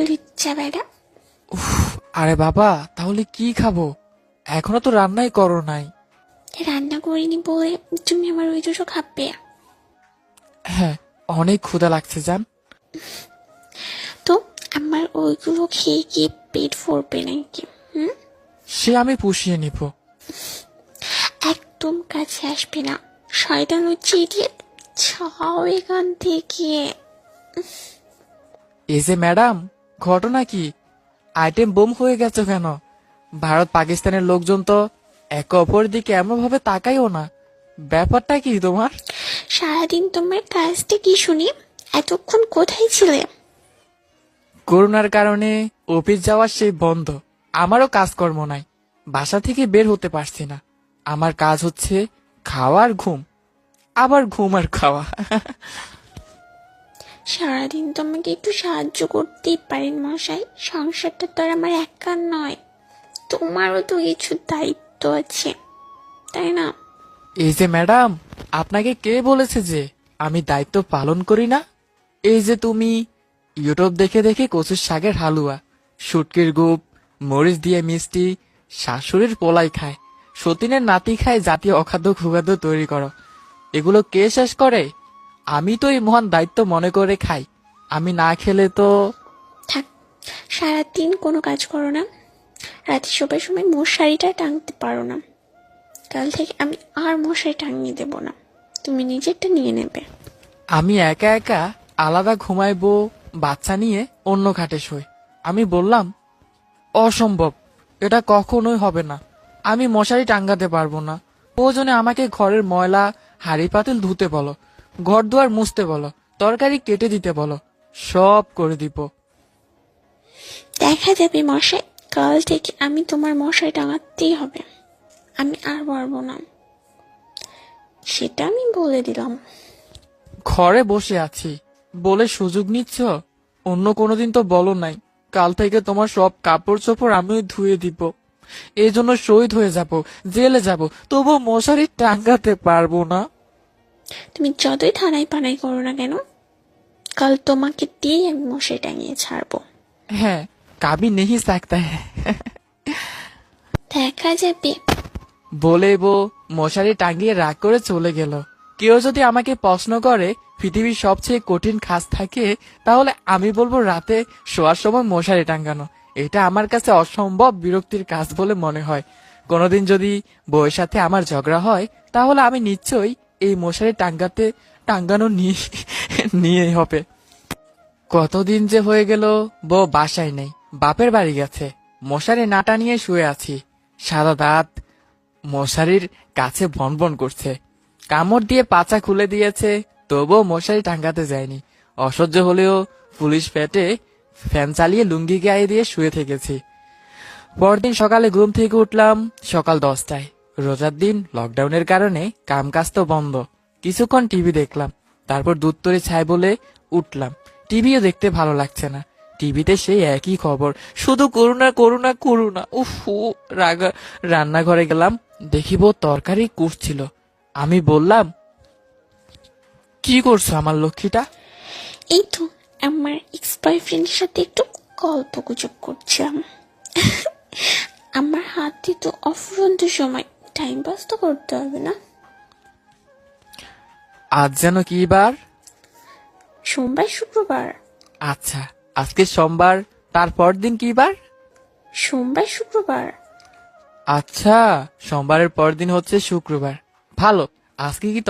লুচ্চা বেড়া। উফ, আরে বাবা, তাহলে কি খাবো? এখনো তো রান্নাই করো নাই। রান্না করিনি বলে তুমি আমার ওই দুটো খাবে? হ্যাঁ, অনেক ক্ষুধা লাগছে জান। তো আমার ওইগুলো খেয়ে গিয়ে পেট ভরবে নাকি? সে আমি পুষিয়ে নিব। একদম কাছে আসবে না, শয়তান হচ্ছে ইডিয়েট। ছাও এখান থেকে। এই যে ম্যাডাম, ঘটনা কি? আইটেম বোম হয়ে গেছে কেন? ভারত পাকিস্তানের লোকজন তো একে অপরের দিকে এমন ভাবে তাকাইও না। ব্যাপারটা কি তোমার? সারাদিন তোমার কাজটা কি শুনি? এতক্ষণ কোথায় ছিলে? করোনার কারণে অফিস যাওয়ার সেই বন্ধ। আমারও কাজকর্ম নাই, বাসা থেকে বের হতে পারছি না। আমার কাজ হচ্ছে খাওয়া আর ঘুম, আবার ঘুম আর খাওয়া। সারাদিন তোমাকে একটু সাহায্য করতেই পারেন মশাই, সংসারটা তো আর আমার একার নয়, তোমারও তো কিছু দায়িত্ব আছে, তাই না? এই যে ম্যাডাম, আপনাকে কে বলেছে যে আমি দায়িত্ব পালন করি না? এই যে তুমি ইউটিউব দেখে দেখে কচুর শাকের হালুয়া, শুটকির গুপ, মরিচ দিয়ে মিষ্টি, শাশুড়ির পোলাই খায়, সতীনের নাতি খায় জাতীয় অখাদ্য খুখাদ্য তৈরি করো। এগুলো কে শেষ করে? আমি তো এই মহান দায়িত্ব মনে করে খাই। আমি না খেলে তো। থাক, সারাদিন কোনো কাজ করো না, রাতে শোবার সময় মশারিটা টাঙতে পারো না। কাল থেকে আমি আর মশারি টাঙিয়ে দেব না, তুমি নিজেরটা নিয়ে নেবে। আমি একা একা আলাদা ঘুমাইবো, বাচ্চা নিয়ে অন্য খাটে শোয়। আমি বললাম, অসম্ভব, এটা কখনোই হবে না। আমি মশারি টাঙ্গাতে পারবো না। প্রয়োজনে আমাকে ঘরের ময়লা হাড়ি পাতিল ধুতে বলো, ঘর দুয়ার মুছতে বলো, তরকারি কেটে দিতে বলো, সব করে দিব। দেখা যাবে মশাই, কাল থেকে আমি তোমার মশারি টাঙাতেই হবে, আমি আর পারবো না, সেটা আমি বলে দিলাম। ঘরে বসে আছি বলে সুযোগ নিচ্ছ? অন্য কোনোদিন তো বলো নাই কাল থেকে তোমার সব কাপড় চোপড় আমি ধুয়ে দিব। এই জন্য শহীদ হয়ে যাব, জেলে যাব, তবু মশারি টাঙ্গাতে পারবো না। তুমি যতই থানায় পানাই করো না কেন, কাল তোমাকে দিয়েই আমি মশারি টাঙিয়ে ছাড়বো। হ্যাঁ, কাবি নেহি সাকতা হ্যায়। দেখা যাবে। বলে বউ মশারি টাঙ্গিয়ে রাগ করে চলে গেল। কেউ যদি আমাকে প্রশ্ন করে পৃথিবীর সবচেয়ে কঠিন কাজ থাকে, তাহলে আমি বলবো রাতে শোয়ার সময় মশারি টাঙ্গানো। এটা আমার কাছে অসম্ভব বিরক্তির কাজ বলে মনে হয়। কোনোদিন যদি বউয়ের সাথে আমার ঝগড়া হয়, তাহলে আমি নিশ্চয়ই এই মশারি টাঙ্গানো নিয়ে হবে। কতদিন যে হয়ে গেল বউ বাসায় নেই, বাপের বাড়ি গেছে। মশারি না টানিয়ে শুয়ে আছি, সাদা দাঁত মশারির কাছে ভনভন করছে। কামড় দিয়ে পাছা খুলে দিয়েছে, তবুও মশারি টাঙ্গাতে যায়নি। অসহ্য হলেও পুলিশ পেটে ফ্যান চালিয়ে লুঙ্গি গায়ে দিয়ে শুয়ে থেকেছি। পরদিন সকালে ঘুম থেকে উঠলাম সকাল 10টায়। রোজার দিন, লকডাউনের কারণে কামকাজ তো বন্ধ। কিছুক্ষণ টিভি দেখলাম, তারপর দুধ তরে ছাই বলে উঠলাম। টিভিও দেখতে ভালো লাগছে না, টিভিতে সেই একই খবর, শুধু করুণা করুণা করুণা। উফ, রাগা। রান্নাঘরে গেলাম, দেখিব তরকারি কুটছিল। আমি বললাম, কি করছো আমার লক্ষ্মীটা? এই তো আমার এক্স বয়ফ্রেন্ডের সাথে একটু গল্প গুজব করছিলাম। আমার হাতে তো অফুরন্ত সময়, টাইম পাস তো করতে হবে না? আজ যেন কি বার? সোমবার শুক্রবার। আচ্ছা, আজকে সোমবার, তারপর দিন কি বার? সোমবার শুক্রবার। আচ্ছা, সোমবারের পর দিন হচ্ছে শুক্রবার। ভালো। আজকে কি